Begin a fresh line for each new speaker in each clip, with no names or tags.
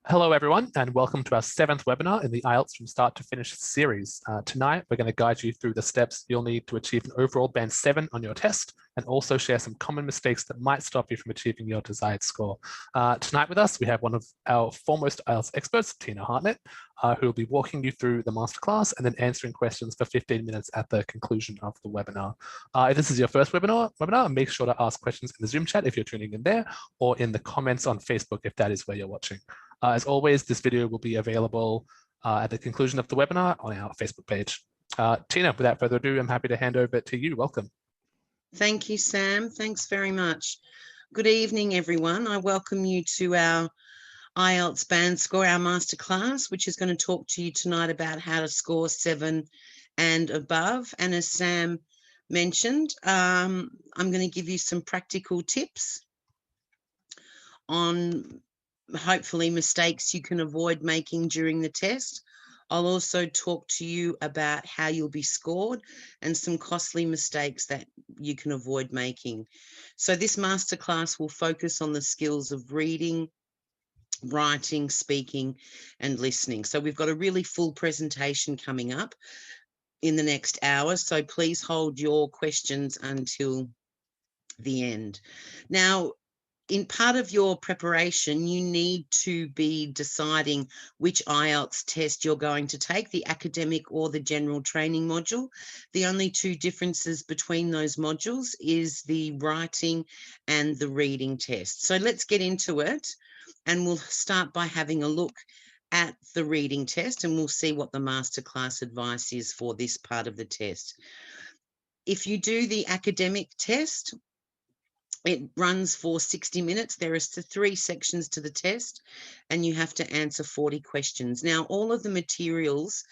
Hello, everyone, and welcome to our 7th webinar in the IELTS from Start to Finish series. Tonight, we're going to guide you through the steps you'll need to achieve an overall band 7 on your test, and also share some common mistakes that might stop you from achieving your desired score. Tonight with us, we have one of our foremost IELTS experts, Teena Hartnett, who will be walking you through the masterclass and then answering questions for 15 minutes at the conclusion of the webinar. If this is your first webinar, make sure to ask questions in the Zoom chat if you're tuning in there, or in the comments on Facebook if that is where you're watching. As always, this video will be available at the conclusion of the webinar on our Facebook page. Teena, without further ado, I'm happy to hand over to you. Welcome.
Thank you, Sam. Thanks very much. Good evening, everyone. I welcome you to our IELTS band score, our masterclass, which is going to talk to you tonight about how to score 7 and above. And as Sam mentioned, I'm going to give you some practical tips on hopefully mistakes you can avoid making during the test. I'll also talk to you about how you'll be scored and some costly mistakes that you can avoid making. So this masterclass will focus on the skills of reading, writing, speaking, and listening. So we've got a really full presentation coming up in the next hour. So please hold your questions until the end. Now, in part of your preparation, you need to be deciding which IELTS test you're going to take, the academic or the general training module. The only two differences between those modules is the writing and the reading test. So let's get into it, and we'll start by having a look at the reading test, and we'll see what the masterclass advice is for this part of the test. If you do the academic test, it runs for 60 minutes. There are 3 sections to the test, and you have to answer 40 questions. Now, all of the materials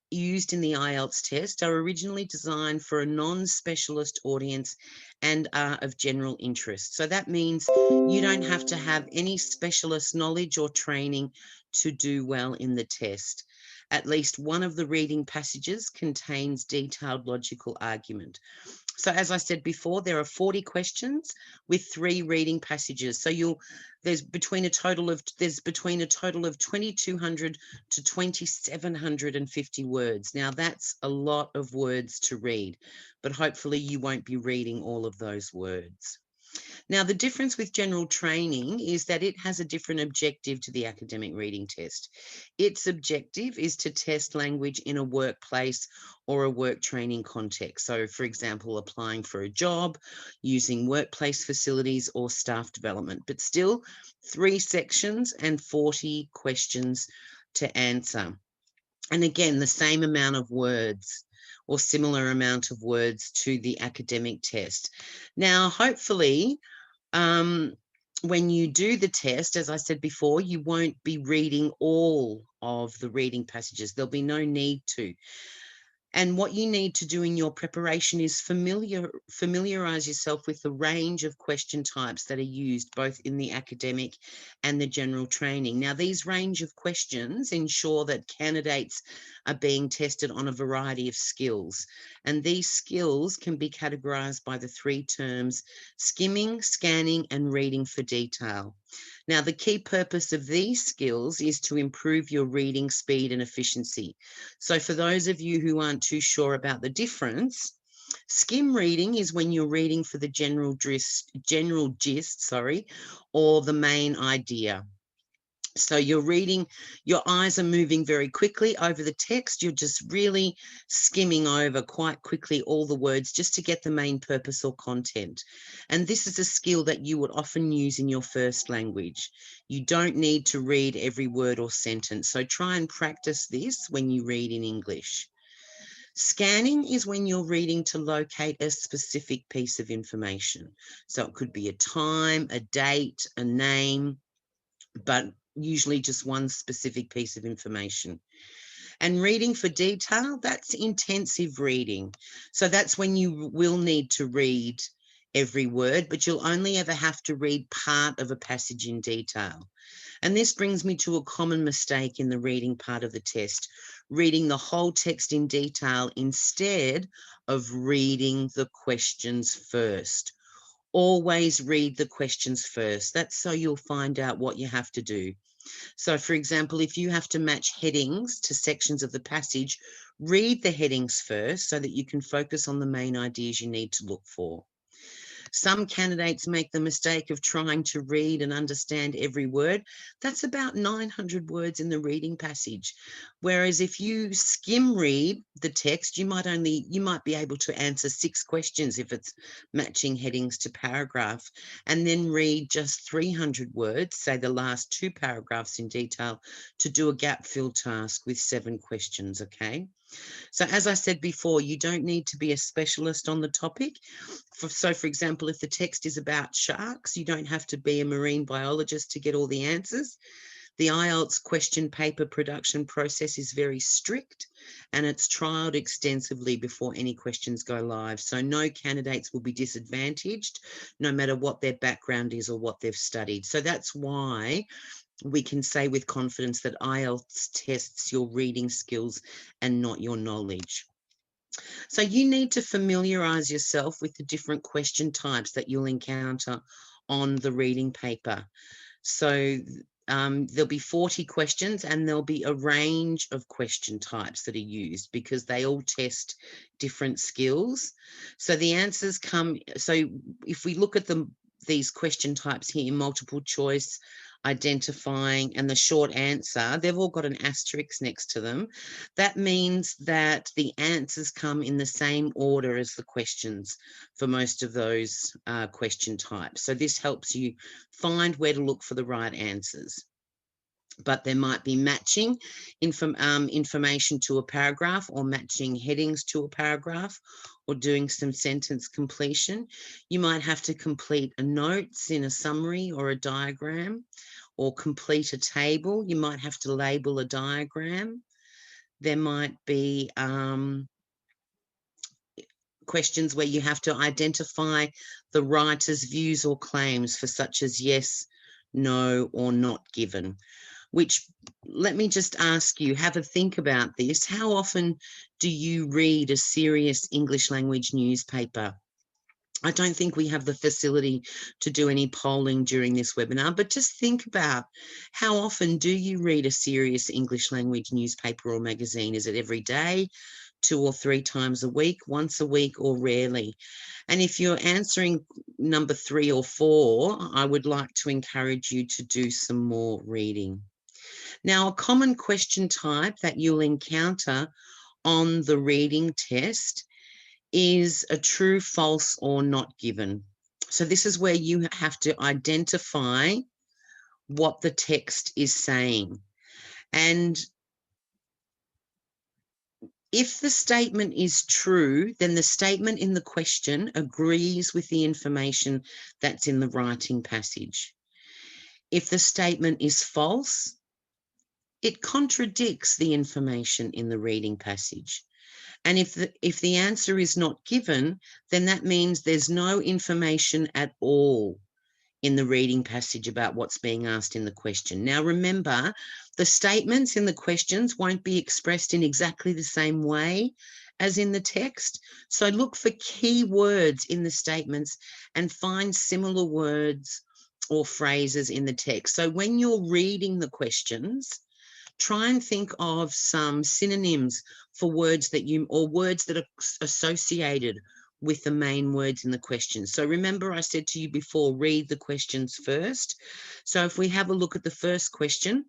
used in the IELTS test are originally designed for a non-specialist audience and are of general interest. So that means you don't have to have any specialist knowledge or training to do well in the test. At least one of the reading passages contains detailed logical argument. So as I said before, there are 40 questions with 3 reading passages. So there's between a total of 2,200 to 2,750 words. Now that's a lot of words to read, but hopefully you won't be reading all of those words. Now, the difference with general training is that it has a different objective to the academic reading test. Its objective is to test language in a workplace or a work training context. So, for example, applying for a job, using workplace facilities or staff development, but still 3 sections and 40 questions to answer. And again, the same amount of words or similar amount of words to the academic test. Now, hopefully, when you do the test, as I said before, you won't be reading all of the reading passages. There'll be no need to. And what you need to do in your preparation is familiarize yourself with the range of question types that are used both in the academic and the general training. Now, these range of questions ensure that candidates are being tested on a variety of skills. And these skills can be categorized by the 3 terms: skimming, scanning, and reading for detail. Now, the key purpose of these skills is to improve your reading speed and efficiency. So for those of you who aren't too sure about the difference, skim reading is when you're reading for the general gist, or the main idea. So you're reading, your eyes are moving very quickly over the text. You're just really skimming over quite quickly all the words just to get the main purpose or content. And this is a skill that you would often use in your first language. You don't need to read every word or sentence. So try and practice this when you read in English. Scanning is when you're reading to locate a specific piece of information. So it could be a time, a date, a name, but usually just one specific piece of information. And reading for detail, that's intensive reading. So that's when you will need to read every word, but you'll only ever have to read part of a passage in detail. And this brings me to a common mistake in the reading part of the test: reading the whole text in detail instead of reading the questions first, always read the questions first. That's so you'll find out what you have to do. So, for example, if you have to match headings to sections of the passage, read the headings first so that you can focus on the main ideas you need to look for. Some candidates make the mistake of trying to read and understand every word. That's about 900 words in the reading passage. Whereas if you skim read the text, you might be able to answer 6 questions if it's matching headings to paragraph, and then read just 300 words, say the last 2 paragraphs in detail, to do a gap fill task with 7 questions, okay? So as I said before, you don't need to be a specialist on the topic. So for example, if the text is about sharks, you don't have to be a marine biologist to get all the answers. The IELTS question paper production process is very strict and it's trialled extensively before any questions go live. So no candidates will be disadvantaged, no matter what their background is or what they've studied. So that's why we can say with confidence that IELTS tests your reading skills and not your knowledge. So you need to familiarize yourself with the different question types that you'll encounter on the reading paper. So there'll be 40 questions and there'll be a range of question types that are used because they all test different skills. So the answers come, so if we look at these question types here, multiple choice, identifying, and the short answer, they've all got an asterisk next to them. That means that the answers come in the same order as the questions for most of those question types. So this helps you find where to look for the right answers. But there might be matching information to a paragraph, or matching headings to a paragraph, or doing some sentence completion. You might have to complete a notes in a summary or a diagram, or complete a table. You might have to label a diagram. There might be questions where you have to identify the writer's views or claims for such as yes, no, or not given. Which, let me just ask you, have a think about this. How often do you read a serious English language newspaper? I don't think we have the facility to do any polling during this webinar, but just think about how often do you read a serious English language newspaper or magazine? Is it every day, 2 or 3 times a week, once a week, or rarely? And if you're answering number 3 or 4, I would like to encourage you to do some more reading. Now, a common question type that you'll encounter on the reading test is a true, false, or not given. So this is where you have to identify what the text is saying. And if the statement is true, then the statement in the question agrees with the information that's in the writing passage. If the statement is false, it contradicts the information in the reading passage. And if the answer is not given, then that means there's no information at all in the reading passage about what's being asked in the question. Now, remember, the statements in the questions won't be expressed in exactly the same way as in the text. So look for key words in the statements and find similar words or phrases in the text. So when you're reading the questions, try and think of some synonyms for words that are associated with the main words in the question. So remember, I said to you before, read the questions first. So if we have a look at the first question,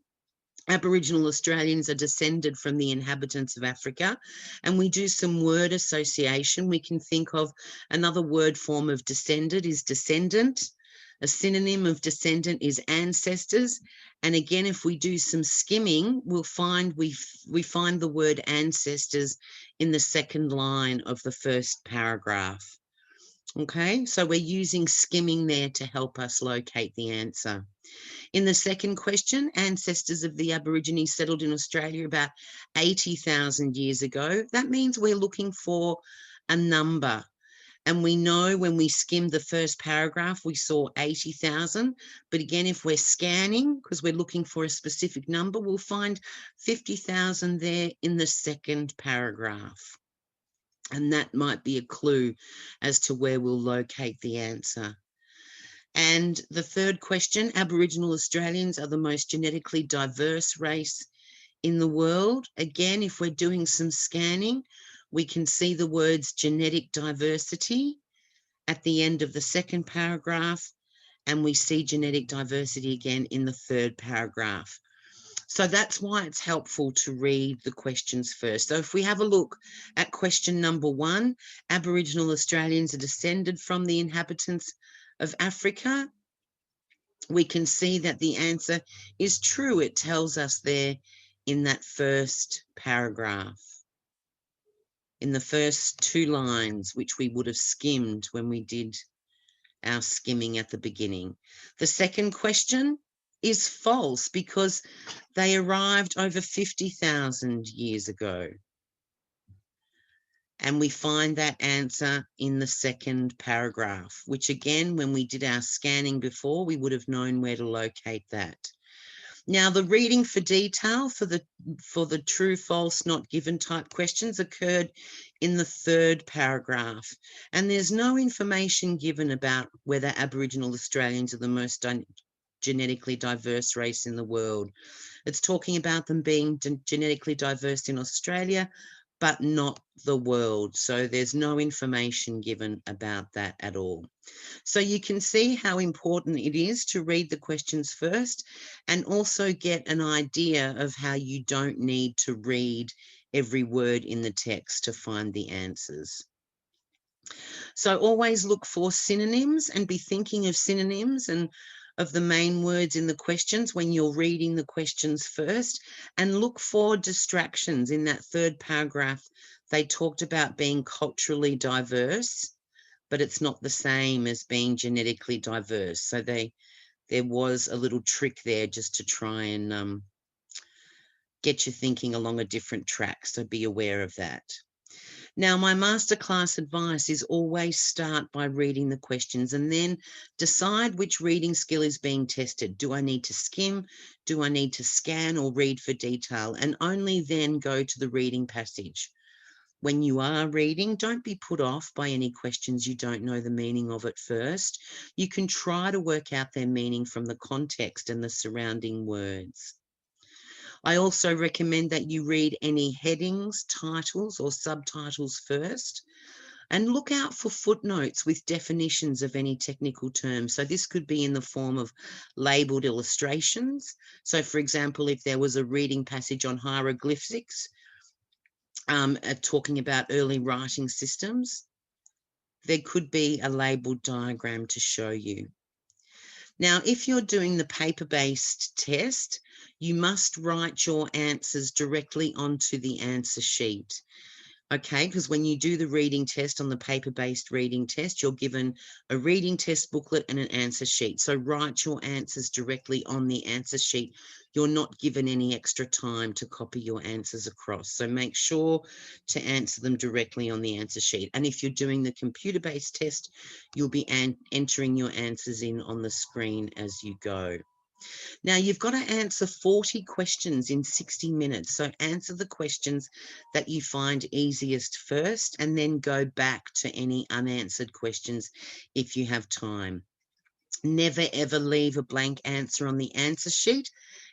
Aboriginal Australians are descended from the inhabitants of Africa, and we do some word association. We can think of another word form of descended is descendant. A synonym of descendant is ancestors. And again, if we do some skimming, we'll find we find the word ancestors in the second line of the first paragraph. Okay, so we're using skimming there to help us locate the answer. In the second question, ancestors of the Aborigines settled in Australia about 80,000 years ago. That means we're looking for a number. And we know when we skimmed the first paragraph, we saw 80,000. But again, if we're scanning, because we're looking for a specific number, we'll find 50,000 there in the second paragraph. And that might be a clue as to where we'll locate the answer. And the third question, Aboriginal Australians are the most genetically diverse race in the world. Again, if we're doing some scanning, we can see the words genetic diversity at the end of the second paragraph, and we see genetic diversity again in the third paragraph. So that's why it's helpful to read the questions first. So if we have a look at question number 1, Aboriginal Australians are descended from the inhabitants of Africa, we can see that the answer is true. It tells us there in that first paragraph, in the first 2 lines, which we would have skimmed when we did our skimming at the beginning. The second question is false because they arrived over 50,000 years ago. And we find that answer in the second paragraph, which again, when we did our scanning before, we would have known where to locate that. Now, the reading for detail for the true, false, not given type questions occurred in the third paragraph. And there's no information given about whether Aboriginal Australians are the most genetically diverse race in the world. It's talking about them being genetically diverse in Australia, but not the world. So there's no information given about that at all. So you can see how important it is to read the questions first and also get an idea of how you don't need to read every word in the text to find the answers. So always look for synonyms and be thinking of synonyms and of the main words in the questions when you're reading the questions first, and look for distractions. In that third paragraph, they talked about being culturally diverse, but it's not the same as being genetically diverse. So there was a little trick there just to try and get you thinking along a different track. So be aware of that. Now, my masterclass advice is always start by reading the questions and then decide which reading skill is being tested. Do I need to skim? Do I need to scan or read for detail? And only then go to the reading passage. When you are reading, don't be put off by any questions you don't know the meaning of at first. You can try to work out their meaning from the context and the surrounding words. I also recommend that you read any headings, titles, or subtitles first, and look out for footnotes with definitions of any technical terms. So this could be in the form of labeled illustrations. So for example, if there was a reading passage on hieroglyphics, talking about early writing systems, there could be a labeled diagram to show you. Now, if you're doing the paper-based test, you must write your answers directly onto the answer sheet. Okay, because when you do the reading test on the paper-based reading test, you're given a reading test booklet and an answer sheet. So write your answers directly on the answer sheet. You're not given any extra time to copy your answers across. So make sure to answer them directly on the answer sheet. And if you're doing the computer-based test, you'll be entering your answers in on the screen as you go. Now, you've got to answer 40 questions in 60 minutes. So answer the questions that you find easiest first, and then go back to any unanswered questions if you have time. Never, ever leave a blank answer on the answer sheet.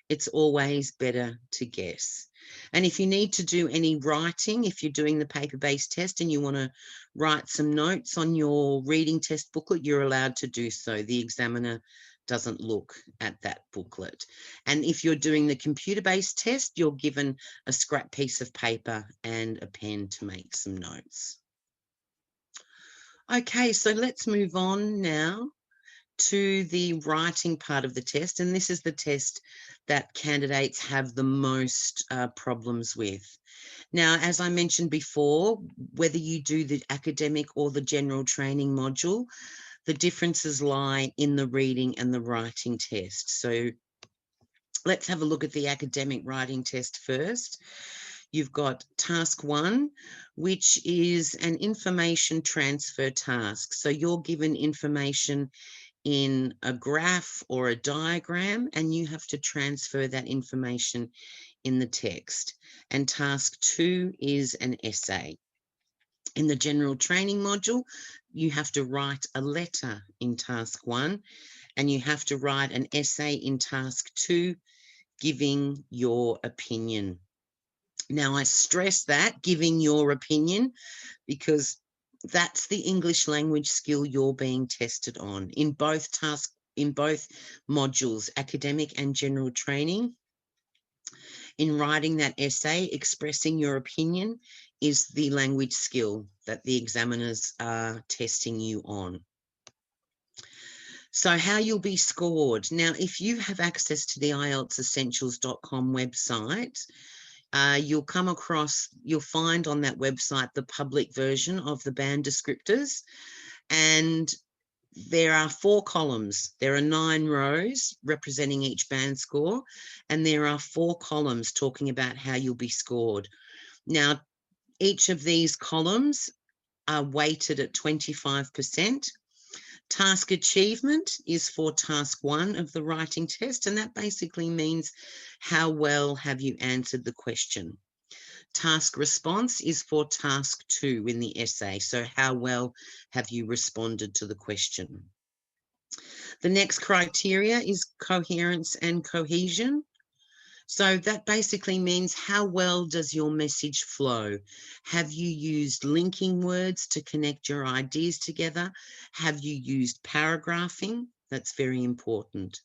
It's always better to guess. And if you need to do any writing, if you're doing the paper-based test and you want to write some notes on your reading test booklet, you're allowed to do so. The examiner doesn't look at that booklet. And if you're doing the computer-based test, you're given a scrap piece of paper and a pen to make some notes. Okay, so let's move on now to the writing part of the test. And this is the test that candidates have the most problems with. Now, as I mentioned before, whether you do the academic or the general training module, the differences lie in the reading and the writing test. So let's have a look at the academic writing test first. You've got task 1, which is an information transfer task. So you're given information in a graph or a diagram, and you have to transfer that information in the text. And task 2 is an essay. In the general training module, you have to write a letter in task 1, and you have to write an essay in task 2, giving your opinion. Now, I stress that, giving your opinion, because that's the English language skill you're being tested on in both modules, academic and general training. In writing that essay, expressing your opinion is the language skill that the examiners are testing you on. So how you'll be scored. Now, if you have access to the IELTSessentials.com website, you'll find on that website the public version of the band descriptors, and there are 4 columns. There are 9 rows representing each band score, and there are 4 columns talking about how you'll be scored. Now, each of these columns are weighted at 25%. Task achievement is for task 1 of the writing test, and that basically means how well have you answered the question. Task response is for task 2 in the essay, so how well have you responded to the question. The next criteria is coherence and cohesion. So that basically means how well does your message flow? Have you used linking words to connect your ideas together? Have you used paragraphing? That's very important.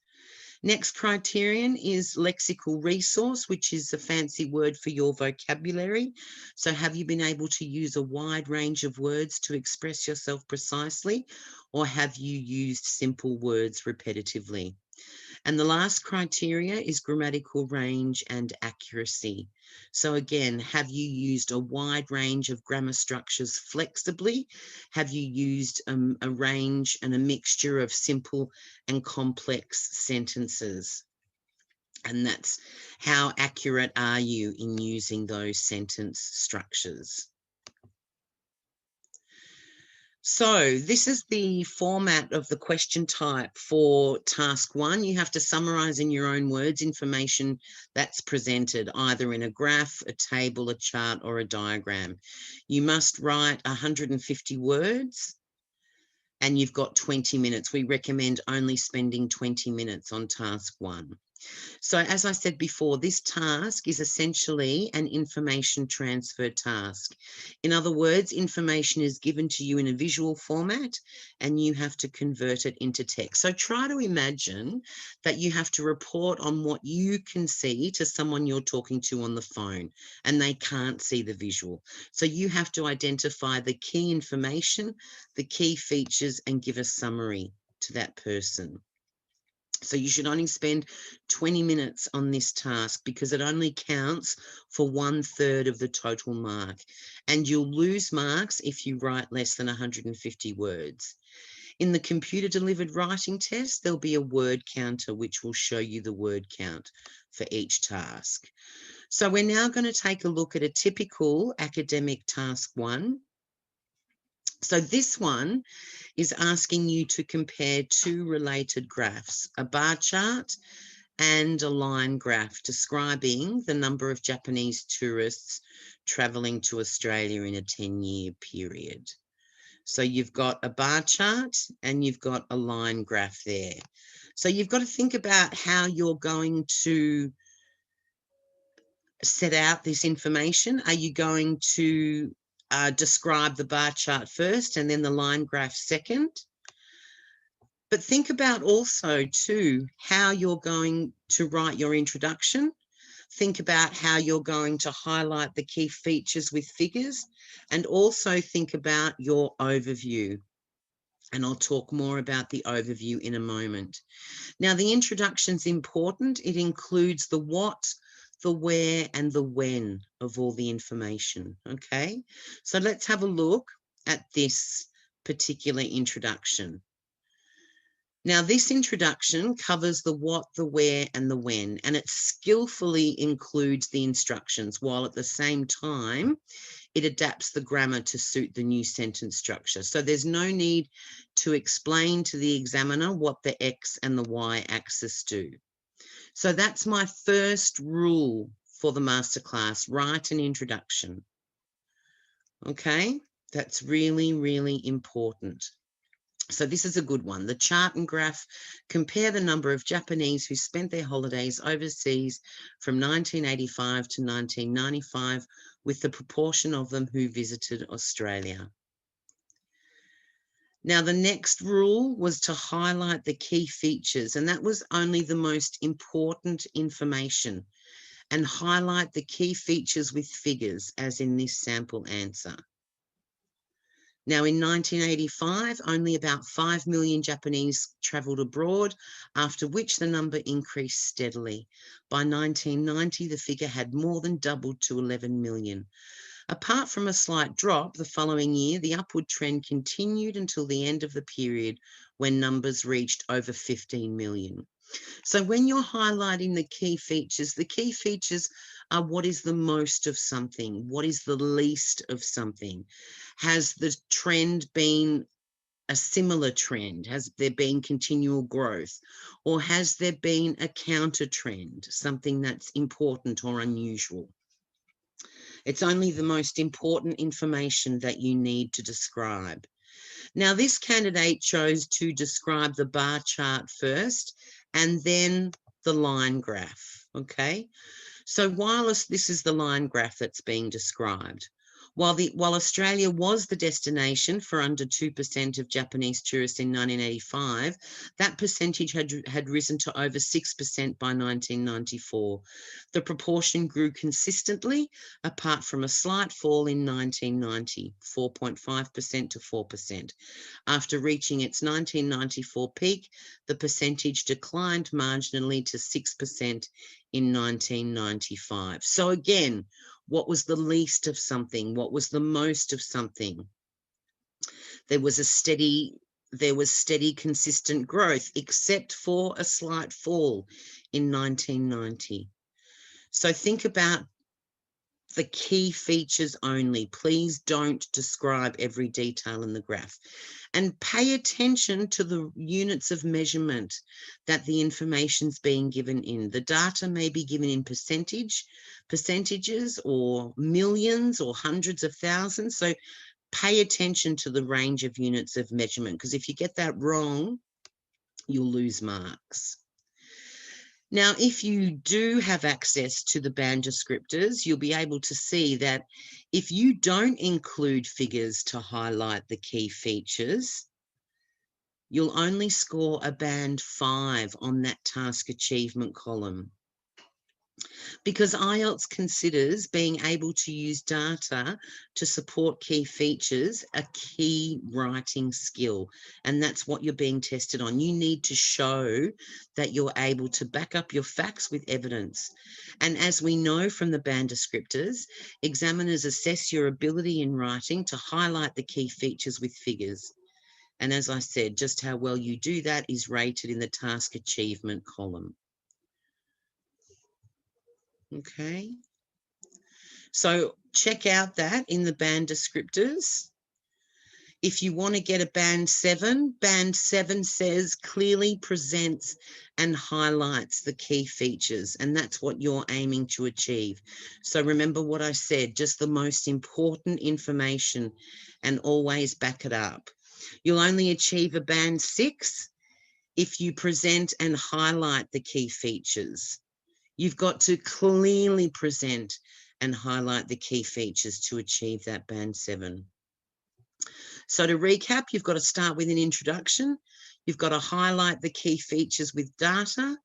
Next criterion is lexical resource, which is a fancy word for your vocabulary. So have you been able to use a wide range of words to express yourself precisely, or have you used simple words repetitively? And the last criteria is grammatical range and accuracy. So again, have you used a wide range of grammar structures flexibly? Have you used a range and a mixture of simple and complex sentences? And that's how accurate are you in using those sentence structures? So this is the format of the question type for task 1. You have to summarize in your own words information that's presented either in a graph, a table, a chart, or a diagram. You must write 150 words, and you've got 20 minutes. We recommend only spending 20 minutes on task 1. So as I said before, this task is essentially an information transfer task. In other words, information is given to you in a visual format and you have to convert it into text. So try to imagine that you have to report on what you can see to someone you're talking to on the phone and they can't see the visual. So you have to identify the key information, the key features, and give a summary to that person. So you should only spend 20 minutes on this task because it only counts for 1/3 of the total mark. And you'll lose marks if you write less than 150 words. In the computer delivered writing test, there'll be a word counter which will show you the word count for each task. So we're now going to take a look at a typical academic task 1. So this one is asking you to compare 2 related graphs, a bar chart and a line graph describing the number of Japanese tourists traveling to Australia in a 10-year period. So you've got a bar chart and you've got a line graph there. So you've got to think about how you're going to set out this information. Are you going to describe the bar chart first and then the line graph second? But think about also too how you're going to write your introduction. Think about how you're going to highlight the key features with figures, and also think about your overview. And I'll talk more about the overview in a moment. Now, the introduction's important. It includes the what, the where, and the when of all the information, okay? So let's have a look at this particular introduction. Now, this introduction covers the what, the where, and the when, and it skillfully includes the instructions, while at the same time, it adapts the grammar to suit the new sentence structure. So there's no need to explain to the examiner what the X and the Y axis do. So that's my first rule for the masterclass: write an introduction. Okay, That's really, really important. So this is a good one. The chart and graph compare the number of Japanese who spent their holidays overseas from 1985 to 1995 with the proportion of them who visited Australia. Now, the next rule was to highlight the key features, and that was only the most important information, and highlight the key features with figures, as in this sample answer. Now, in 1985, only about 5 million Japanese travelled abroad, after which the number increased steadily. By 1990, the figure had more than doubled to 11 million. Apart from a slight drop the following year, the upward trend continued until the end of the period when numbers reached over 15 million. So when you're highlighting the key features are what is the most of something, what is the least of something. Has the trend been a similar trend? Has there been continual growth? Or has there been a counter trend, something that's important or unusual? It's only the most important information that you need to describe. Now, this candidate chose to describe the bar chart first and then the line graph, okay? So while this is the line graph that's being described, while Australia was the destination for under 2% of Japanese tourists in 1985, that percentage had risen to over 6% by 1994. The proportion grew consistently, apart from a slight fall in 1990, 4.5% to 4%. After reaching its 1994 peak, the percentage declined marginally to 6% in 1995. So again, what was the least of something? What was the most of something? There was steady, consistent growth, except for a slight fall in 1990. So think about the key features only. Please don't describe every detail in the graph. And pay attention to the units of measurement that the information's being given in. The data may be given in percentages or millions or hundreds of thousands. So pay attention to the range of units of measurement, because if you get that wrong, you'll lose marks. Now, if you do have access to the band descriptors, you'll be able to see that if you don't include figures to highlight the key features, you'll only score a band 5 on that task achievement column. Because IELTS considers being able to use data to support key features a key writing skill, and that's what you're being tested on. You need to show that you're able to back up your facts with evidence. And as we know from the band descriptors, examiners assess your ability in writing to highlight the key features with figures. And as I said, just how well you do that is rated in the task achievement column. Okay, so check out that in the band descriptors. If you want to get a band 7 says clearly presents and highlights the key features, and that's what you're aiming to achieve. So remember what I said, just the most important information, and always back it up. You'll only achieve a band 6 if you present and highlight the key features. You've got to clearly present and highlight the key features to achieve that band 7. So to recap, you've got to start with an introduction. You've got to highlight the key features with data.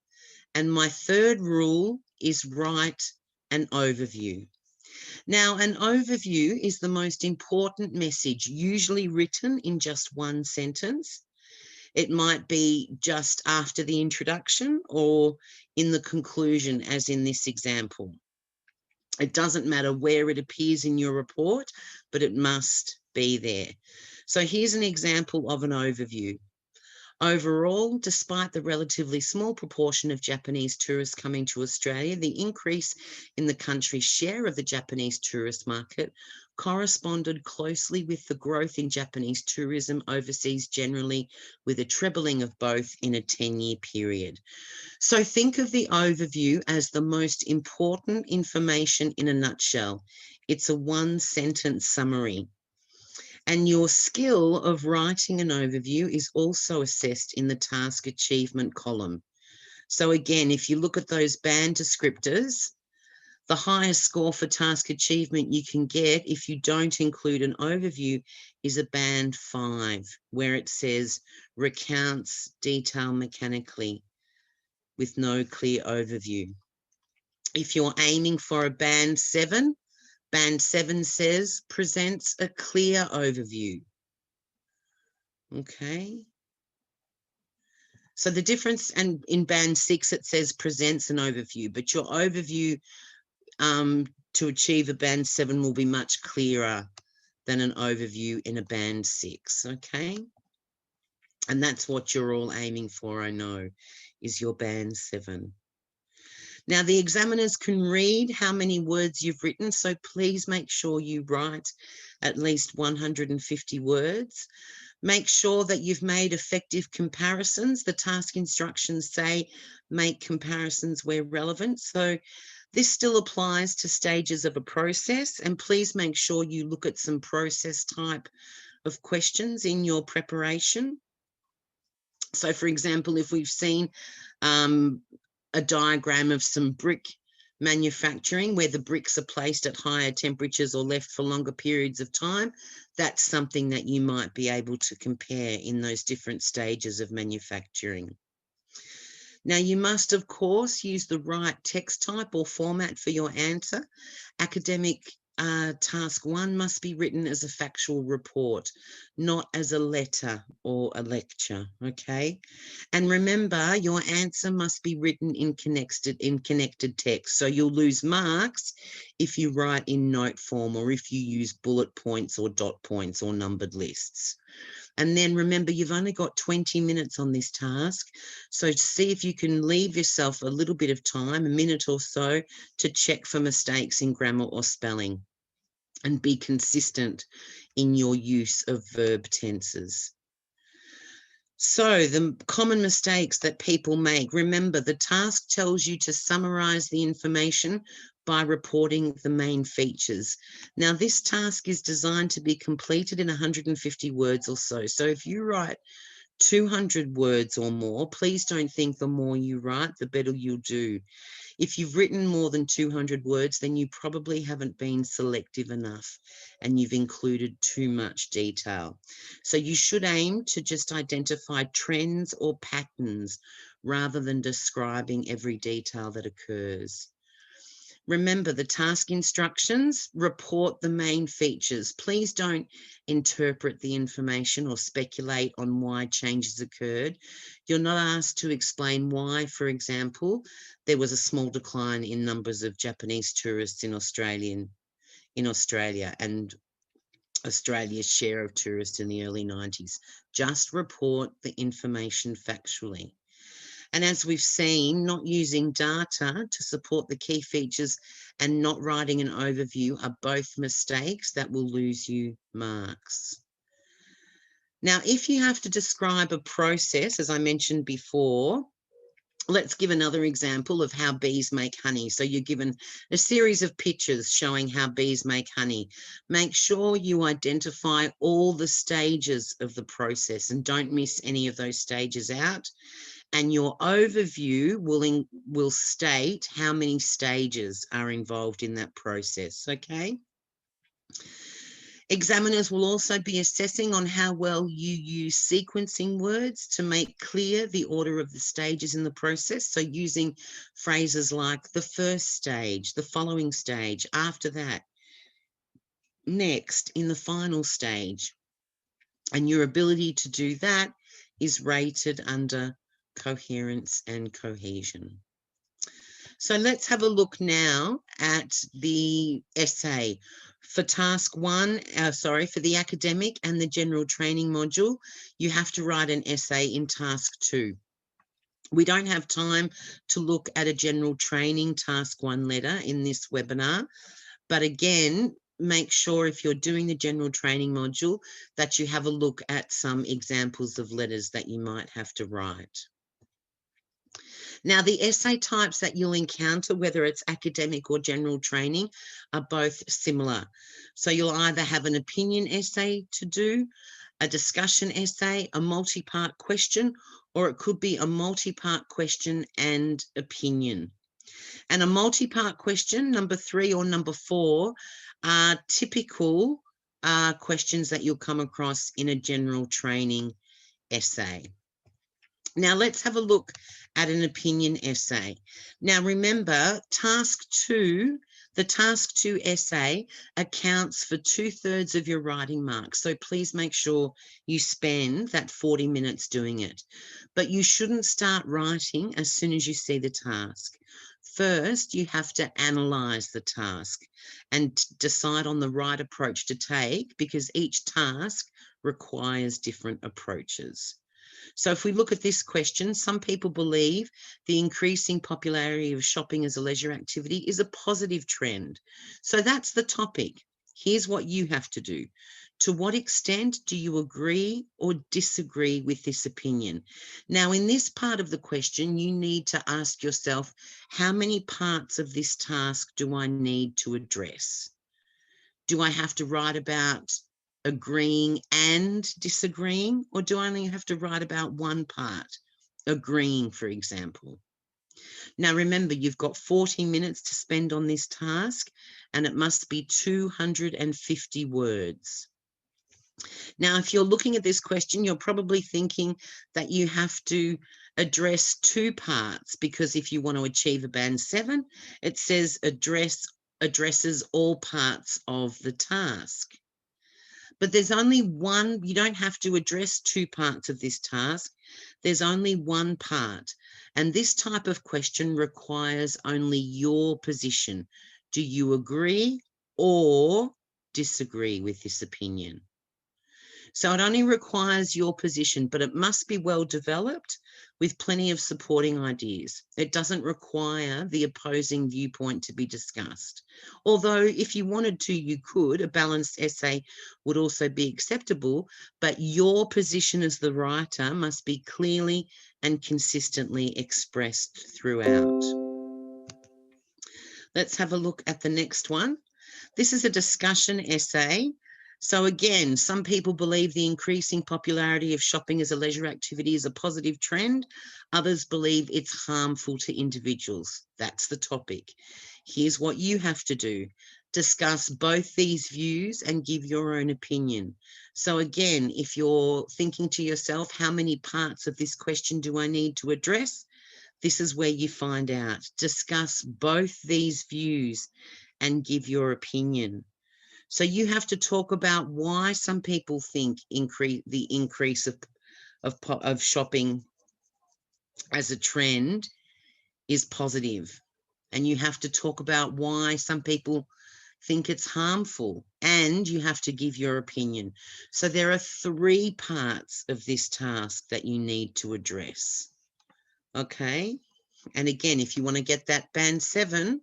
And my third rule is write an overview. Now, an overview is the most important message, usually written in just one sentence. It might be just after the introduction or in the conclusion, as in this example. It doesn't matter where it appears in your report, but it must be there. So here's an example of an overview. Overall, despite the relatively small proportion of Japanese tourists coming to Australia, the increase in the country's share of the Japanese tourist market corresponded closely with the growth in Japanese tourism overseas generally, with a trebling of both in a 10-year period. So think of the overview as the most important information in a nutshell. It's a one-sentence summary. And your skill of writing an overview is also assessed in the task achievement column. So again, if you look at those band descriptors, the highest score for task achievement you can get if you don't include an overview is a band 5, where it says recounts detail mechanically with no clear overview. If you're aiming for a band 7 says presents a clear overview. Okay. So the difference, and in band 6, it says presents an overview, but your overview to achieve a band 7 will be much clearer than an overview in a band 6, okay? And that's what you're all aiming for, I know, is your band 7. Now, the examiners can read how many words you've written, so please make sure you write at least 150 words. Make sure that you've made effective comparisons. The task instructions say make comparisons where relevant. So this still applies to stages of a process, and please make sure you look at some process type of questions in your preparation. So for example, if we've seen a diagram of some brick manufacturing where the bricks are placed at higher temperatures or left for longer periods of time, that's something that you might be able to compare in those different stages of manufacturing. Now, you must, of course, use the right text type or format for your answer. Academic task 1 must be written as a factual report, not as a letter or a lecture, okay? And remember, your answer must be written in connected text. So you'll lose marks if you write in note form or if you use bullet points or dot points or numbered lists. And then remember, you've only got 20 minutes on this task. So see if you can leave yourself a little bit of time, a minute or so, to check for mistakes in grammar or spelling and be consistent in your use of verb tenses. So the common mistakes that people make, remember, the task tells you to summarize the information by reporting the main features. Now, this task is designed to be completed in 150 words or so. So if you write 200 words or more, please don't think the more you write, the better you'll do. If you've written more than 200 words, then you probably haven't been selective enough and you've included too much detail. So you should aim to just identify trends or patterns rather than describing every detail that occurs. Remember, the task instructions report the main features. Please don't interpret the information or speculate on why changes occurred. You're not asked to explain why, for example, there was a small decline in numbers of Japanese tourists in Australia and Australia's share of tourists in the early 90s. Just report the information factually. And as we've seen, not using data to support the key features and not writing an overview are both mistakes that will lose you marks. Now, if you have to describe a process, as I mentioned before, let's give another example of how bees make honey. So you're given a series of pictures showing how bees make honey. Make sure you identify all the stages of the process and don't miss any of those stages out. And your overview will state how many stages are involved in that process, okay? Examiners will also be assessing on how well you use sequencing words to make clear the order of the stages in the process. So using phrases like the first stage, the following stage, after that, next, in the final stage. And your ability to do that is rated under coherence and cohesion. So let's have a look now at the essay. For task 1, for the academic and the general training module, you have to write an essay in task 2. We don't have time to look at a general training task 1 letter in this webinar, but again, make sure if you're doing the general training module that you have a look at some examples of letters that you might have to write. Now, the essay types that you'll encounter, whether it's academic or general training, are both similar. So you'll either have an opinion essay to do, a discussion essay, a multi-part question, or it could be a multi-part question and opinion. And a multi-part question, number 3 or number 4, are typical questions that you'll come across in a general training essay. Now let's have a look at an opinion essay. Now remember, task 2, the task 2 essay accounts for 2/3 of your writing marks. So please make sure you spend that 40 minutes doing it. But you shouldn't start writing as soon as you see the task. First, you have to analyze the task and decide on the right approach to take, because each task requires different approaches. So if we look at this question, some people believe the increasing popularity of shopping as a leisure activity is a positive trend. So that's the topic. Here's what you have to do. To what extent do you agree or disagree with this opinion? Now, in this part of the question, you need to ask yourself, how many parts of this task do I need to address? Do I have to write about agreeing and disagreeing, or do I only have to write about one part, agreeing, for example? Now, remember, you've got 40 minutes to spend on this task, and it must be 250 words. Now, if you're looking at this question, you're probably thinking that you have to address 2 parts, because if you want to achieve a band 7, it says addresses all parts of the task. But there's only one, you don't have to address 2 parts of this task. There's only one part. And this type of question requires only your position. Do you agree or disagree with this opinion? So it only requires your position, but it must be well developed with plenty of supporting ideas. It doesn't require the opposing viewpoint to be discussed. Although if you wanted to, you could. A balanced essay would also be acceptable, but your position as the writer must be clearly and consistently expressed throughout. Let's have a look at the next one. This is a discussion essay. So again, some people believe the increasing popularity of shopping as a leisure activity is a positive trend. Others believe it's harmful to individuals. That's the topic. Here's what you have to do. Discuss both these views and give your own opinion. So again, if you're thinking to yourself, how many parts of this question do I need to address? This is where you find out. Discuss both these views and give your opinion. So you have to talk about why some people think the increase of shopping as a trend is positive. And you have to talk about why some people think it's harmful, and you have to give your opinion. So there are 3 parts of this task that you need to address. Okay. And again, if you want to get that band 7,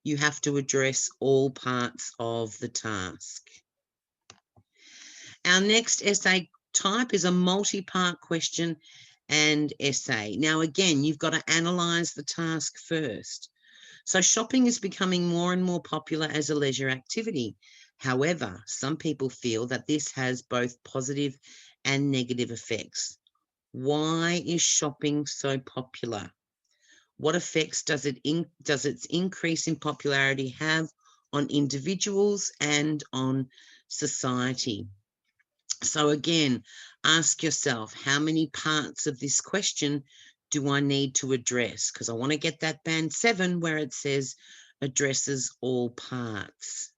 you have to address all parts of the task. Our next essay type is a multi-part question and essay. Now, again, you've got to analyze the task first. So shopping is becoming more and more popular as a leisure activity. However, some people feel that this has both positive and negative effects. Why is shopping so popular? What effects does its increase in popularity have on individuals and on society? So again, ask yourself, how many parts of this question do I need to address? Because I want to get that band 7 where it says addresses all parts.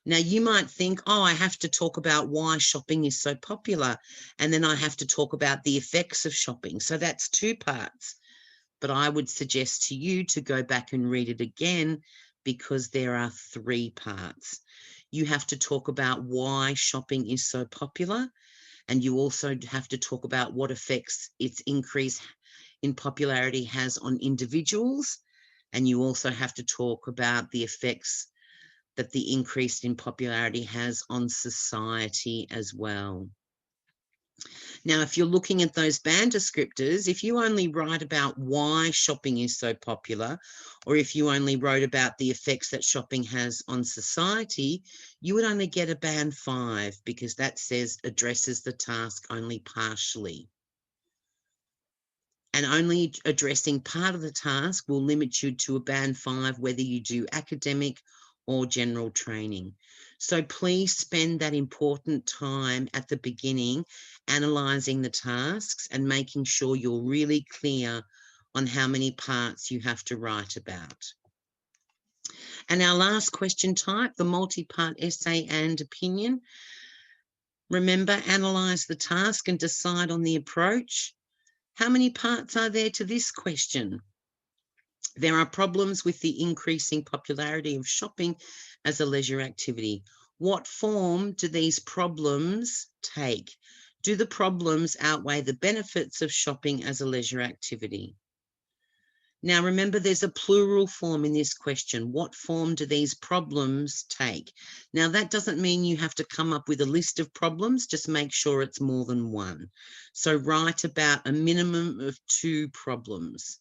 Now, you might think, oh, I have to talk about why shopping is so popular, and then I have to talk about the effects of shopping. So that's 2 parts. But I would suggest to you to go back and read it again, because there are 3 parts. You have to talk about why shopping is so popular, and you also have to talk about what effects its increase in popularity has on individuals, and you also have to talk about the effects that the increase in popularity has on society as well. Now, if you're looking at those band descriptors, if you only write about why shopping is so popular, or if you only wrote about the effects that shopping has on society, you would only get a band 5 because that says addresses the task only partially. And only addressing part of the task will limit you to a band 5, whether you do academic or general training. So please spend that important time at the beginning analysing the tasks and making sure you're really clear on how many parts you have to write about. And our last question type, the multi-part essay and opinion. Remember, analyse the task and decide on the approach. How many parts are there to this question? There are problems with the increasing popularity of shopping as a leisure activity. What form do these problems take? Do the problems outweigh the benefits of shopping as a leisure activity? Now, remember, there's a plural form in this question. What form do these problems take? Now, that doesn't mean you have to come up with a list of problems. Just make sure it's more than one. So write about a minimum of 2 problems.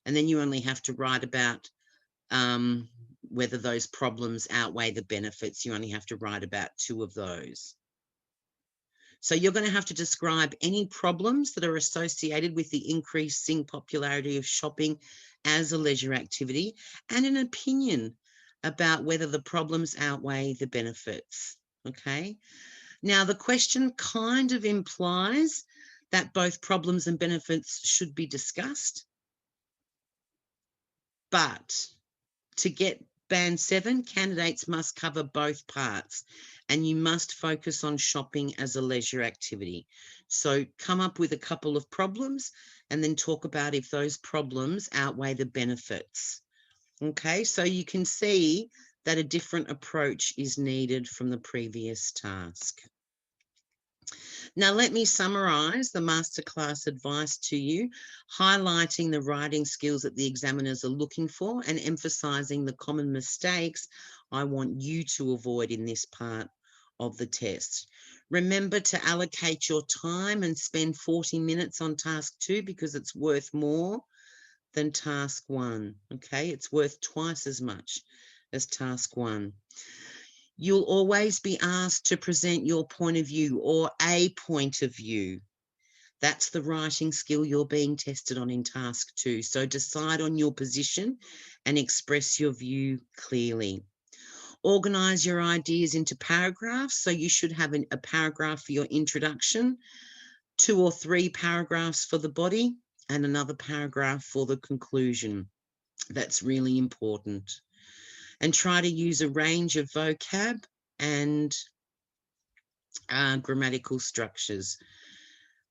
And then you only have to write about whether those problems outweigh the benefits. You only have to write about 2 of those. So you're going to have to describe any problems that are associated with the increasing popularity of shopping as a leisure activity and an opinion about whether the problems outweigh the benefits. Okay. Now, the question kind of implies that both problems and benefits should be discussed. But to get band 7, candidates must cover both parts, and you must focus on shopping as a leisure activity. So come up with a couple of problems and then talk about if those problems outweigh the benefits. Okay, so you can see that a different approach is needed from the previous task. Now, let me summarize the masterclass advice to you, highlighting the writing skills that the examiners are looking for and emphasizing the common mistakes I want you to avoid in this part of the test. Remember to allocate your time and spend 40 minutes on task 2 because it's worth more than task 1. Okay, it's worth twice as much as task 1. You'll always be asked to present your point of view or a point of view. That's the writing skill you're being tested on in task 2. So decide on your position and express your view clearly. Organize your ideas into paragraphs. So you should have a paragraph for your introduction, 2 or 3 paragraphs for the body, and another paragraph for the conclusion. That's really important. And try to use a range of vocab and grammatical structures.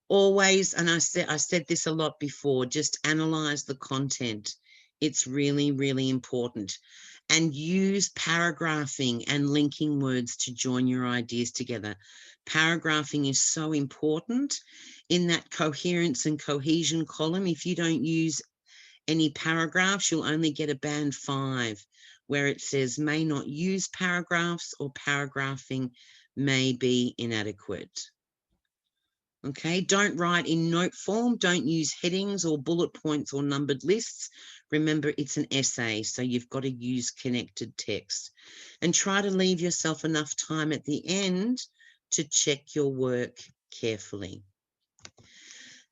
Always, and I said this a lot before, just analyze the content. It's really, really important. And use paragraphing and linking words to join your ideas together. Paragraphing is so important in that coherence and cohesion column. If you don't use any paragraphs, you'll only get a band 5 where it says may not use paragraphs or paragraphing may be inadequate. Okay, don't write in note form, don't use headings or bullet points or numbered lists. Remember, it's an essay, so you've got to use connected text. And try to leave yourself enough time at the end to check your work carefully.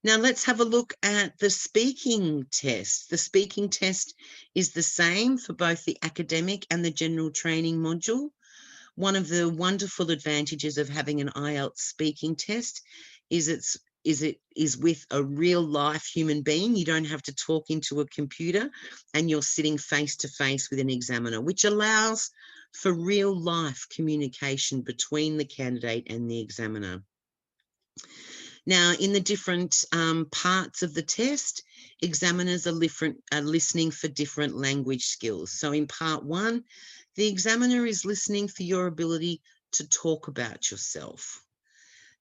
Now let's have a look at the speaking test. The speaking test is the same for both the academic and the general training module. One of the wonderful advantages of having an IELTS speaking test is it is with a real life human being. You don't have to talk into a computer and you're sitting face to face with an examiner, which allows for real life communication between the candidate and the examiner. Now, in the different parts of the test, examiners are listening for different language skills. So in part 1, the examiner is listening for your ability to talk about yourself,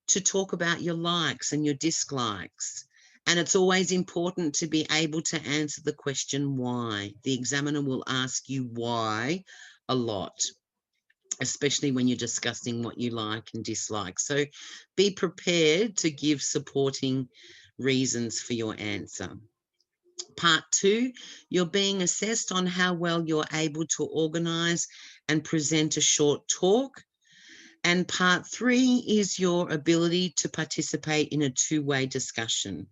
to talk about your likes and your dislikes. And it's always important to be able to answer the question why. The examiner will ask you why a lot. especially when you're discussing what you like and dislike. So be prepared to give supporting reasons for your answer. Part 2, you're being assessed on how well you're able to organise and present a short talk. And part 3 is your ability to participate in a two-way discussion.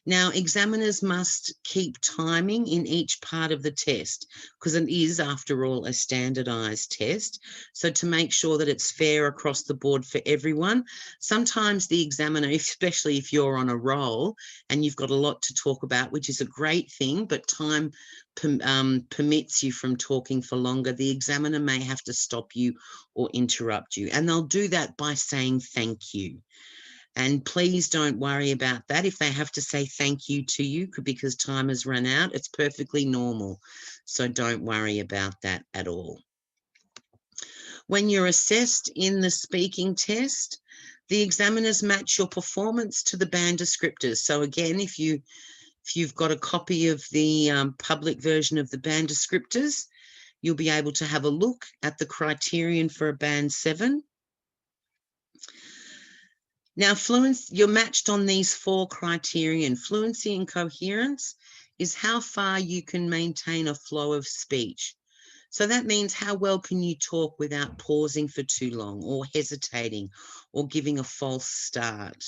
Now, examiners must keep timing in each part of the test because it is, after all, a standardised test. So to make sure that it's fair across the board for everyone, sometimes the examiner, especially if you're on a roll and you've got a lot to talk about, which is a great thing, but time permits you from talking for longer, the examiner may have to stop you or interrupt you. And they'll do that by saying thank you. And please don't worry about that. If they have to say thank you to you because time has run out, it's perfectly normal. So don't worry about that at all. When you're assessed in the speaking test, the examiners match your performance to the band descriptors. So again, if you've got a copy of the public version of the band descriptors, you'll be able to have a look at the criterion for a band 7. Now, fluency, you're matched on these 4 criterion. Fluency and coherence is how far you can maintain a flow of speech. So that means how well can you talk without pausing for too long or hesitating or giving a false start.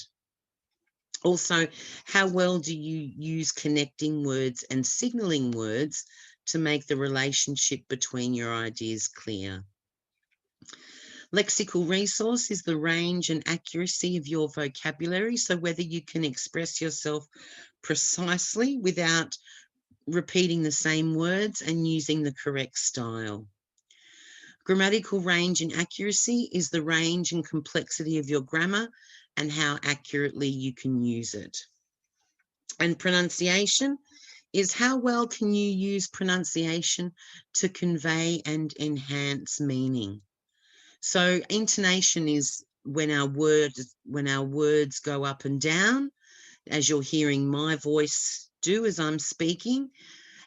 Also, how well do you use connecting words and signalling words to make the relationship between your ideas clear. Lexical resource is the range and accuracy of your vocabulary, so whether you can express yourself precisely without repeating the same words and using the correct style. Grammatical range and accuracy is the range and complexity of your grammar and how accurately you can use it. And pronunciation is how well can you use pronunciation to convey and enhance meaning. So intonation is when our words go up and down, as you're hearing my voice do as I'm speaking.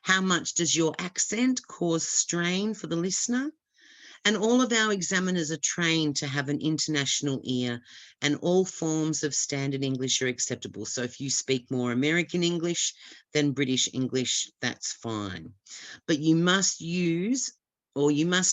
How much does your accent cause strain for the listener? And all of our examiners are trained to have an international ear, and all forms of standard English are acceptable. So if you speak more American English than British English, that's fine. But you must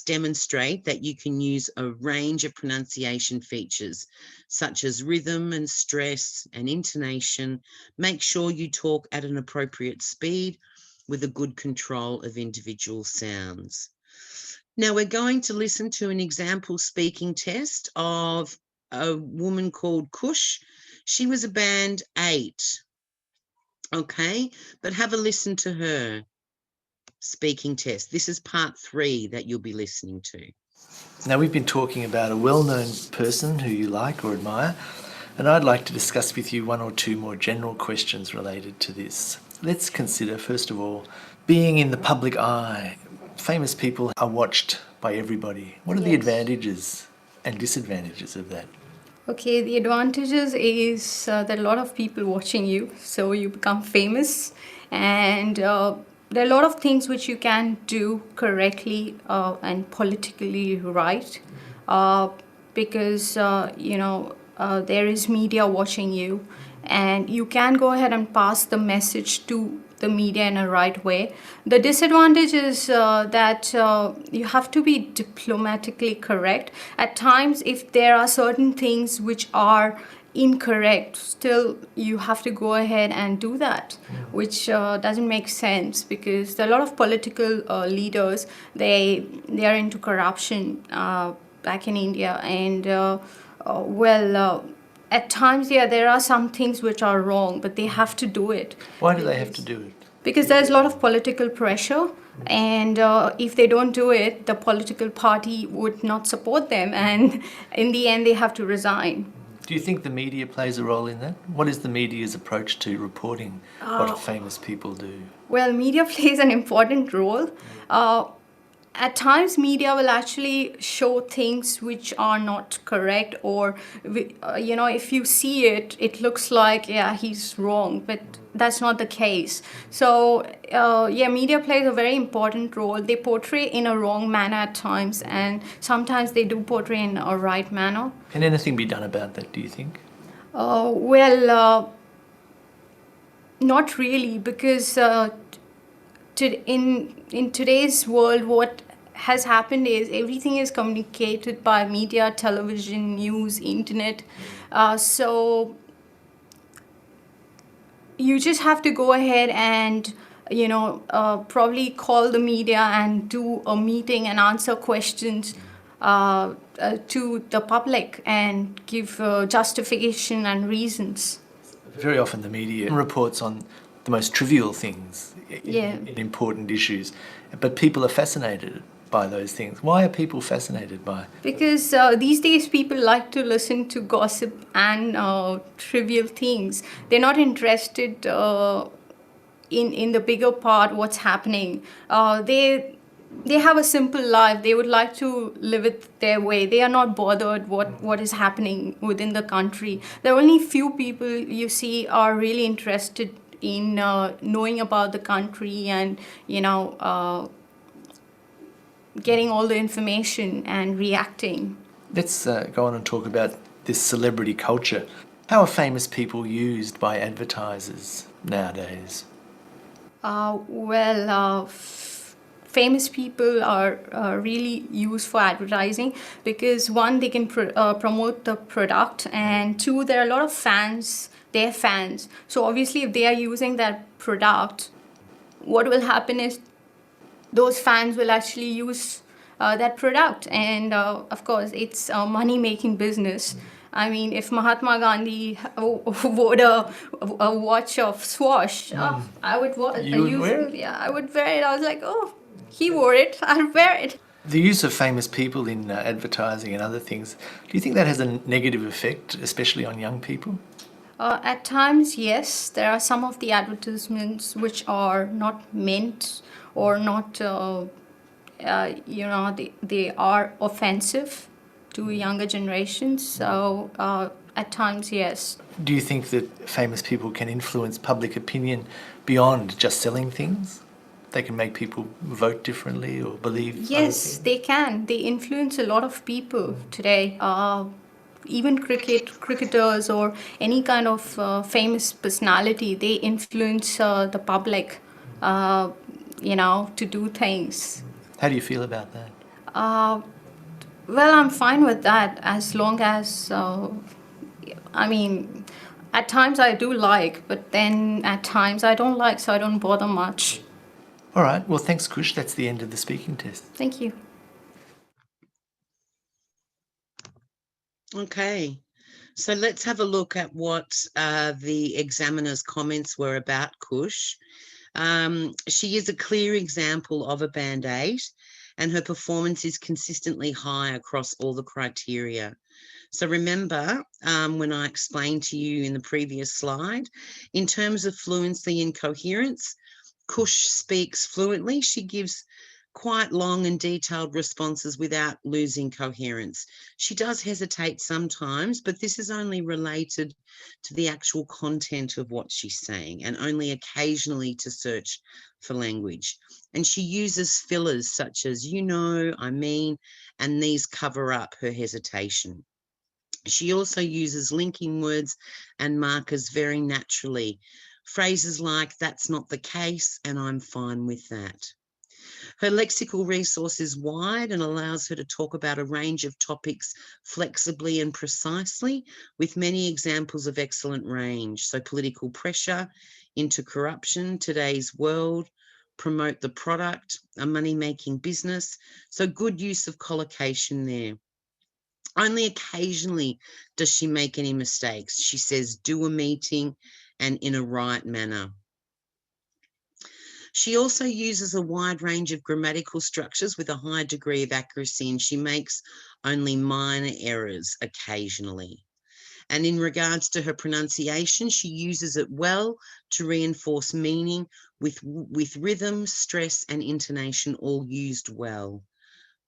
demonstrate that you can use a range of pronunciation features, such as rhythm and stress and intonation. Make sure you talk at an appropriate speed with a good control of individual sounds. Now we're going to listen to an example speaking test of a woman called Kush. She was a band 8. Okay, but have a listen to her speaking test. This is part 3 that you'll be listening to.
Now, we've been talking about a well-known person who you like or admire, and I'd like to discuss with you 1 or 2 more general questions related to this. Let's consider, first of all, being in the public eye. Famous people are watched by everybody. What are the advantages and disadvantages of that?
Okay, the advantages is that a lot of people watching you, so you become famous, and there are a lot of things which you can do correctly and politically right, because there is media watching you, and you can go ahead and pass the message to the media in a right way. The disadvantage is that you have to be diplomatically correct. At times, if there are certain things which are incorrect, still you have to go ahead and do that, which doesn't make sense, because there are a lot of political leaders, they are into corruption back in India, and at times, there are some things which are wrong, but they have to do it.
Why do they have to do it?
Because there's a lot of political pressure, and if they don't do it, the political party would not support them, and in the end, they have to resign.
Do you think the media plays a role in that? What is the media's approach to reporting what famous people do?
Well, media plays an important role. at times media will actually show things which are not correct, or if you see it, it looks like, yeah, he's wrong, but that's not the case. So yeah, media plays a very important role. They portray in a wrong manner at times, and sometimes they do portray in a right manner.
Can anything be done about that, do you think?
Not really, because in today's world, what has happened is everything is communicated by media, television, news, internet. So you just have to go ahead and probably call the media and do a meeting and answer questions to the public and give justification and reasons.
Very often the media reports on the most trivial things in important issues, but people are fascinated by those things. Why are people fascinated by?
Because these days people like to listen to gossip and trivial things. They're not interested in the bigger part, what's happening. They have a simple life. They would like to live it their way. They are not bothered what is happening within the country. There are only few people you see are really interested in knowing about the country and getting all the information and reacting.
Let's go on and talk about this celebrity culture. How are famous people used by advertisers nowadays?
Famous people are really used for advertising because, one, they can promote the product, and two, there are a lot of fans. They're fans. So obviously if they are using that product, what will happen is those fans will actually use that product, and of course it's a money-making business. I mean, if Mahatma Gandhi wore a watch of Swash, I would wear it? Yeah, I would wear it. I was like, oh, he wore it, I'll wear it.
The use of famous people in advertising and other things, do you think that has a negative effect, especially on young people?
At times, yes. There are some of the advertisements which are not meant or not, they are offensive to younger generations. So at times, yes.
Do you think that famous people can influence public opinion beyond just selling things? They can make people vote differently or believe?
Yes, they can. They influence a lot of people today. Even cricketers or any kind of famous personality, they influence the public, to do things.
How do you feel about that?
Well, I'm fine with that as long as, at times I do like, but then at times I don't like, so I don't bother much.
All right. Well, thanks, Kush. That's the end of the speaking test.
Thank you.
Okay, so let's have a look at what the examiner's comments were about Kush. She is a clear example of a Band 8, and her performance is consistently high across all the criteria. So remember, when I explained to you in the previous slide, in terms of fluency and coherence, Kush speaks fluently. She gives quite long and detailed responses without losing coherence. She does hesitate sometimes, but this is only related to the actual content of what she's saying and only occasionally to search for language. And she uses fillers such as, I mean, and these cover up her hesitation. She also uses linking words and markers very naturally. Phrases like, that's not the case, and I'm fine with that. Her lexical resource is wide and allows her to talk about a range of topics flexibly and precisely, with many examples of excellent range. So political pressure, into corruption, today's world, promote the product, a money-making business. So good use of collocation there. Only occasionally does she make any mistakes. She says, do a meeting and in a right manner. She also uses a wide range of grammatical structures with a high degree of accuracy, and she makes only minor errors occasionally. And in regards to her pronunciation, she uses it well to reinforce meaning with rhythm, stress, and intonation all used well.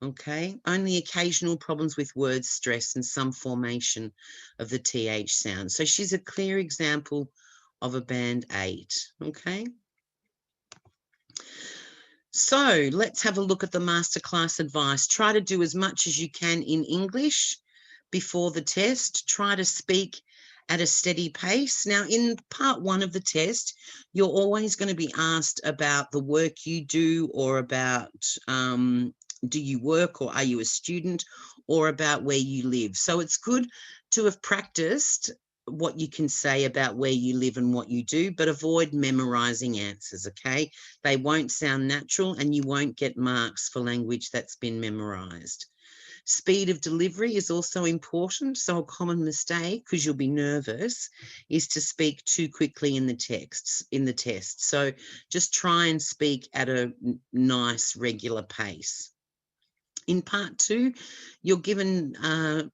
Okay, only occasional problems with word stress and some formation of the TH sound. So she's a clear example of a band 8, okay? So let's have a look at the masterclass advice. Try to do as much as you can in English before the test. Try to speak at a steady pace. Now, in part 1 of the test, you're always going to be asked about the work you do, or about do you work, or are you a student, or about where you live. So it's good to have practiced what you can say about where you live and what you do, but avoid memorizing answers, okay? They won't sound natural, and you won't get marks for language that's been memorized. Speed of delivery is also important. So a common mistake, because you'll be nervous, is to speak too quickly in the test. So just try and speak at a nice, regular pace. In part 2, you're given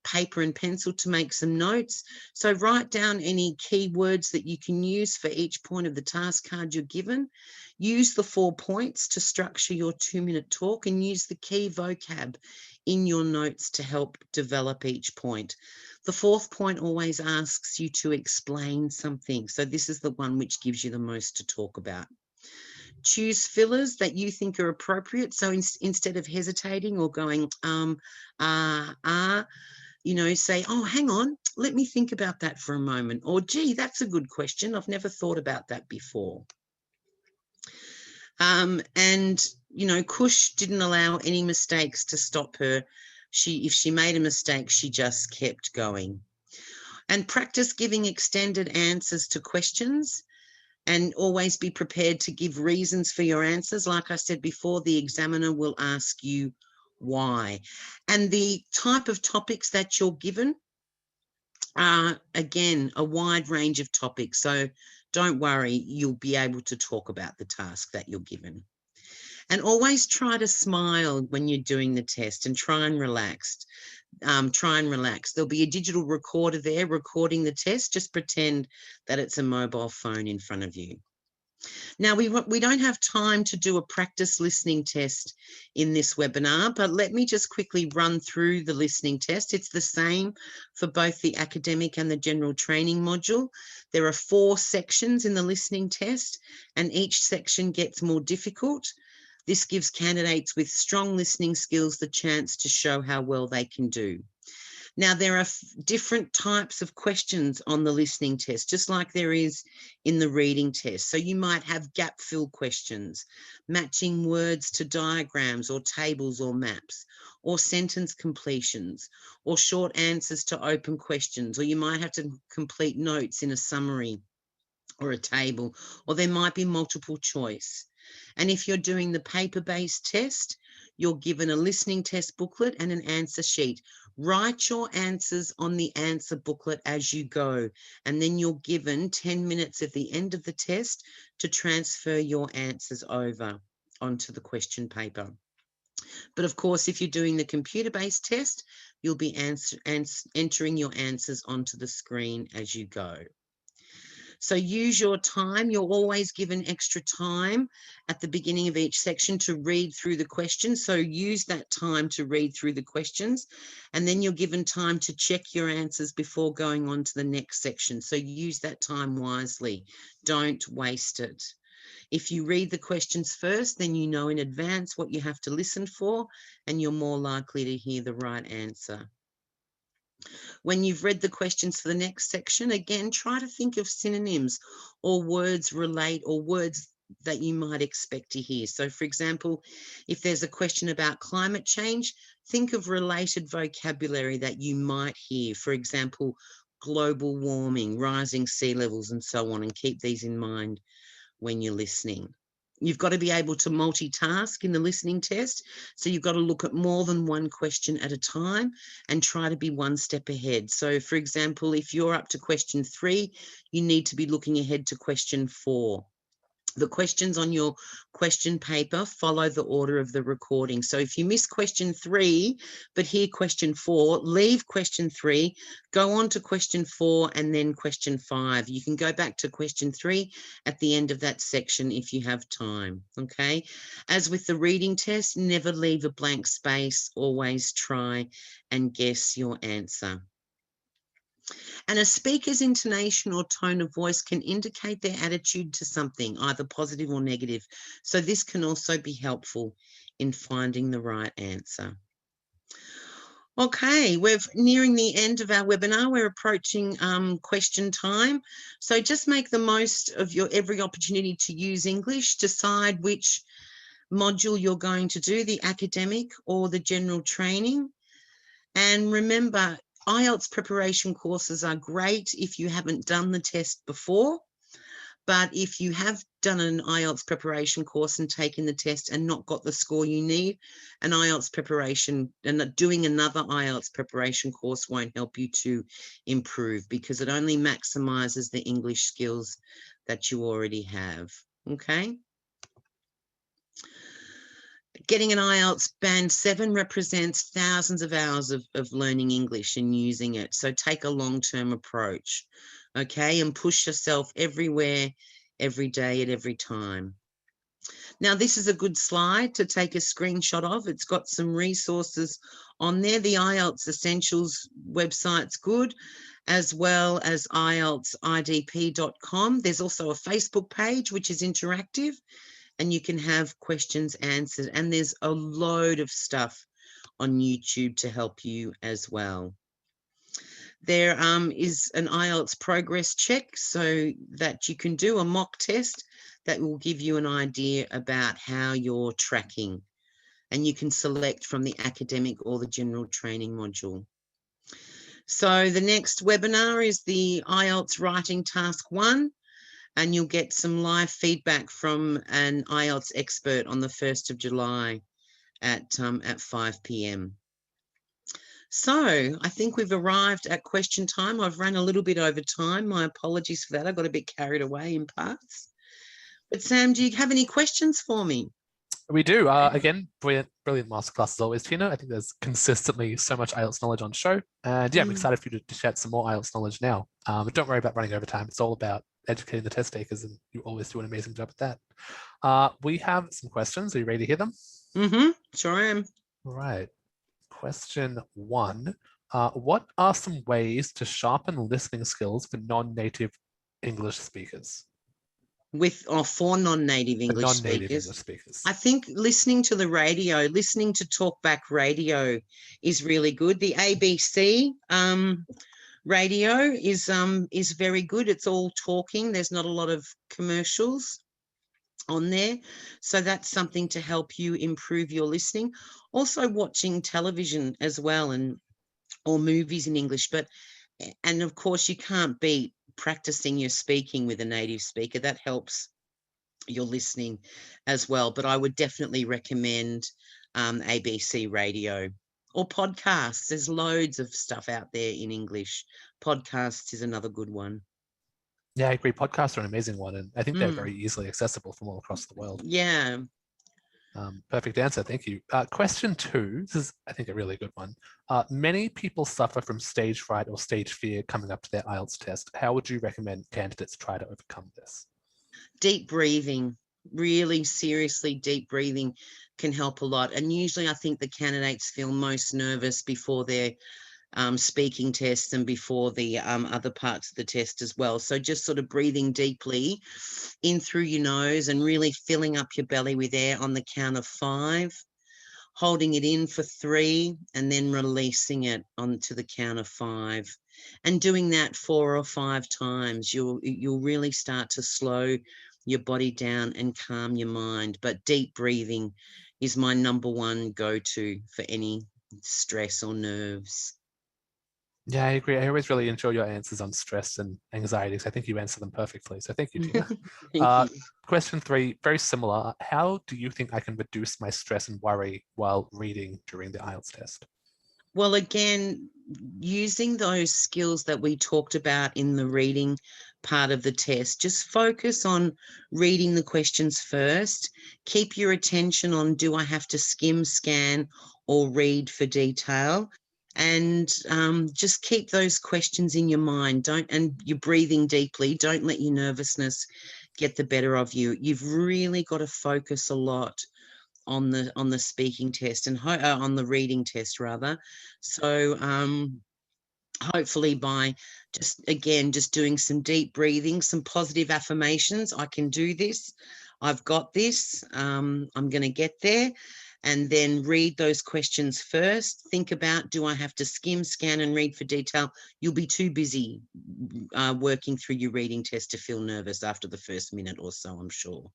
paper and pencil to make some notes. So write down any keywords that you can use for each point of the task card you're given. Use the 4 points to structure your 2-minute talk, and use the key vocab in your notes to help develop each point. The 4th point always asks you to explain something. So this is the one which gives you the most to talk about. Choose fillers that you think are appropriate. So instead of hesitating or going, you know, say, oh, hang on, let me think about that for a moment. Or, gee, that's a good question. I've never thought about that before. And, you know, Kush didn't allow any mistakes to stop her. If she made a mistake, she just kept going. And practice giving extended answers to questions. And always be prepared to give reasons for your answers. Like I said before, the examiner will ask you why. And the type of topics that you're given are, again, a wide range of topics. So don't worry, you'll be able to talk about the task that you're given. And always try to smile when you're doing the test, and try and relax. There'll be a digital recorder there recording the test. Just pretend that it's a mobile phone in front of you. Now, we don't have time to do a practice listening test in this webinar, but let me just quickly run through the listening test. It's the same for both the academic and the general training module. There are 4 sections in the listening test, and each section gets more difficult. This gives candidates with strong listening skills the chance to show how well they can do. Now, there are different types of questions on the listening test, just like there is in the reading test. So you might have gap fill questions, matching words to diagrams or tables or maps, or sentence completions, or short answers to open questions, or you might have to complete notes in a summary or a table, or there might be multiple choice. And if you're doing the paper-based test, you're given a listening test booklet and an answer sheet. Write your answers on the answer booklet as you go, and then you're given 10 minutes at the end of the test to transfer your answers over onto the question paper. But of course, if you're doing the computer-based test, you'll be entering your answers onto the screen as you go. So use your time. You're always given extra time at the beginning of each section to read through the questions. So use that time to read through the questions, and then you're given time to check your answers before going on to the next section. So use that time wisely. Don't waste it. If you read the questions first, then you know in advance what you have to listen for, and you're more likely to hear the right answer. When you've read the questions for the next section, again, try to think of synonyms or words that you might expect to hear. So, for example, if there's a question about climate change, think of related vocabulary that you might hear. For example, global warming, rising sea levels, and so on, and keep these in mind when you're listening. You've got to be able to multitask in the listening test. So you've got to look at more than one question at a time and try to be one step ahead. So, for example, if you're up to question 3, you need to be looking ahead to question 4. The questions on your question paper follow the order of the recording. So if you miss question 3, but hear question 4, leave question 3, go on to question 4 and then question 5. You can go back to question 3 at the end of that section if you have time, okay? As with the reading test, never leave a blank space, always try and guess your answer. And a speaker's intonation or tone of voice can indicate their attitude to something, either positive or negative. So this can also be helpful in finding the right answer. Okay, we're nearing the end of our webinar. We're approaching question time. So just make the most of your every opportunity to use English. Decide which module you're going to do, the academic or the general training. And remember, IELTS preparation courses are great if you haven't done the test before, but if you have done an IELTS preparation course and taken the test and not got the score you need, an IELTS preparation and doing another IELTS preparation course won't help you to improve because it only maximizes the English skills that you already have, okay? Getting an IELTS Band 7 represents thousands of hours of learning English and using it. So take a long-term approach, okay? And push yourself everywhere, every day, at every time. Now, this is a good slide to take a screenshot of. It's got some resources on there. The IELTS Essentials website's good, as well as IELTSIDP.com. There's also a Facebook page, which is interactive, and you can have questions answered. And there's a load of stuff on YouTube to help you as well. There is an IELTS progress check so that you can do a mock test that will give you an idea about how you're tracking. And you can select from the academic or the general training module. So the next webinar is the IELTS Writing Task 1. And you'll get some live feedback from an IELTS expert on the 1st of July at 5 p.m. So I think we've arrived at question time. I've run a little bit over time. My apologies for that. I got a bit carried away in parts. But Sam, do you have any questions for me?
We do. Again, brilliant masterclass as always, Teena. I think there's consistently so much IELTS knowledge on show. And yeah, I'm excited for you to share some more IELTS knowledge now. But don't worry about running over time. It's all about educating the test takers, and you always do an amazing job at that. We have some questions. Are you ready to hear them?
Mm-hmm. Sure am.
All right. Question 1. What are some ways to sharpen listening skills for non-native English speakers?
For non-native English speakers. I think listening to the radio, listening to talkback radio is really good. The ABC radio is very good. It's all talking. There's not a lot of commercials on there. So that's something to help you improve your listening. Also watching television as well, or movies in English. And of course you can't beat practicing your speaking with a native speaker. That helps your listening as well. But I would definitely recommend ABC radio or podcasts. There's loads of stuff out there in English. Podcasts is another good one.
Yeah, I agree. Podcasts are an amazing one, and I think they're very easily accessible from all across the world.
Yeah.
Perfect answer. Thank you. Question 2. This is, I think, a really good one. Many people suffer from stage fright or stage fear coming up to their IELTS test. How would you recommend candidates try to overcome this? Deep
breathing, really seriously deep breathing can help a lot. And usually I think the candidates feel most nervous before their speaking test and before the other parts of the test as well. So just sort of breathing deeply in through your nose and really filling up your belly with air on the count of 5, holding it in for 3 and then releasing it onto the count of 5. And doing that 4 or 5 times, you'll really start to slow your body down and calm your mind. But deep breathing is my #1 go-to for any stress or nerves.
Yeah, I agree. I always really enjoy your answers on stress and anxieties. I think you answer them perfectly. So thank you, Teena.
Thank you.
Question 3, very similar. How do you think I can reduce my stress and worry while reading during the IELTS test?
Well, again, using those skills that we talked about in the reading part of the test, just focus on reading the questions first. Keep your attention on, do I have to skim, scan, or read for detail? And just keep those questions in your mind. And you're breathing deeply. Don't let your nervousness get the better of you. You've really got to focus a lot on the speaking test and on the reading test rather. So hopefully by just doing some deep breathing, some positive affirmations, I can do this, I've got this, I'm going to get there. And then read those questions first. Think about, do I have to skim, scan, and read for detail? You'll be too busy working through your reading test to feel nervous after the first minute or so, I'm sure.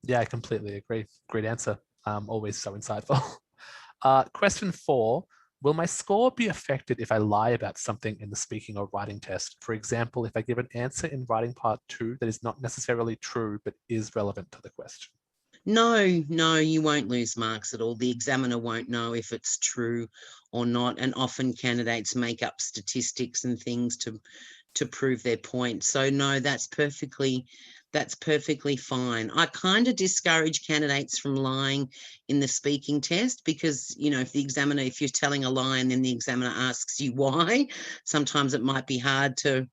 Yeah, I completely agree. Great answer. Always so insightful. Question 4. Will my score be affected if I lie about something in the speaking or writing test? For example, if I give an answer in writing part 2 that is not necessarily true, but is relevant to the question.
No, you won't lose marks at all. The examiner won't know if it's true or not. And often candidates make up statistics and things to prove their point. So no, that's perfectly fine. I kind of discourage candidates from lying in the speaking test because, you know, if you're telling a lie and then the examiner asks you why, sometimes it might be hard to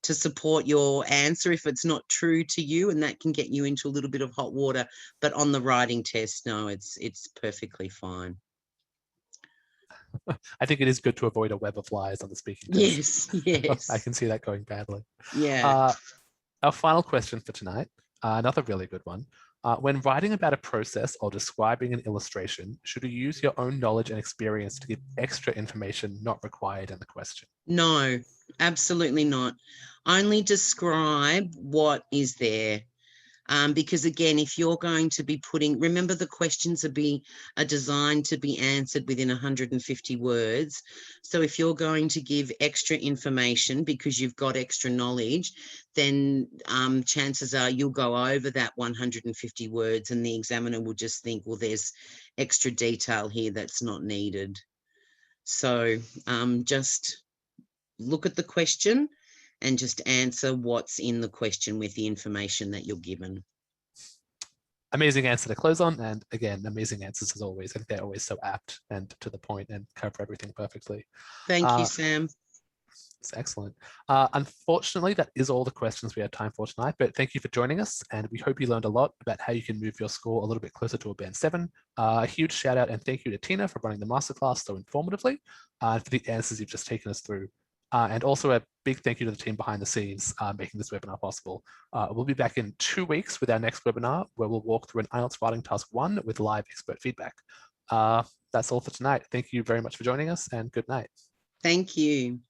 support your answer if it's not true to you, and that can get you into a little bit of hot water. But on the writing test, no, it's perfectly fine.
I think it is good to avoid a web of lies on the speaking test.
Yes.
I can see that going badly.
Yeah.
Our final question for tonight, another really good one. When writing about a process or describing an illustration, should you use your own knowledge and experience to give extra information not required in the question?
No, absolutely not. Only describe what is there. Because again, if you're going to be remember the questions are designed to be answered within 150 words. So if you're going to give extra information because you've got extra knowledge, then chances are you'll go over that 150 words and the examiner will just think, well, there's extra detail here that's not needed. So just look at the question and just answer what's in the question with the information that you're given.
Amazing answer to close on. And again, amazing answers as always. I think they're always so apt and to the point and cover everything perfectly.
Thank you, Sam.
It's excellent. Unfortunately, that is all the questions we had time for tonight, but thank you for joining us. And we hope you learned a lot about how you can move your score a little bit closer to a band 7. A huge shout out and thank you to Teena for running the masterclass so informatively and for the answers you've just taken us through. And also a big thank you to the team behind the scenes making this webinar possible. We'll be back in 2 weeks with our next webinar where we'll walk through an IELTS writing task 1 with live expert feedback. That's all for tonight. Thank you very much for joining us and good night.
Thank you.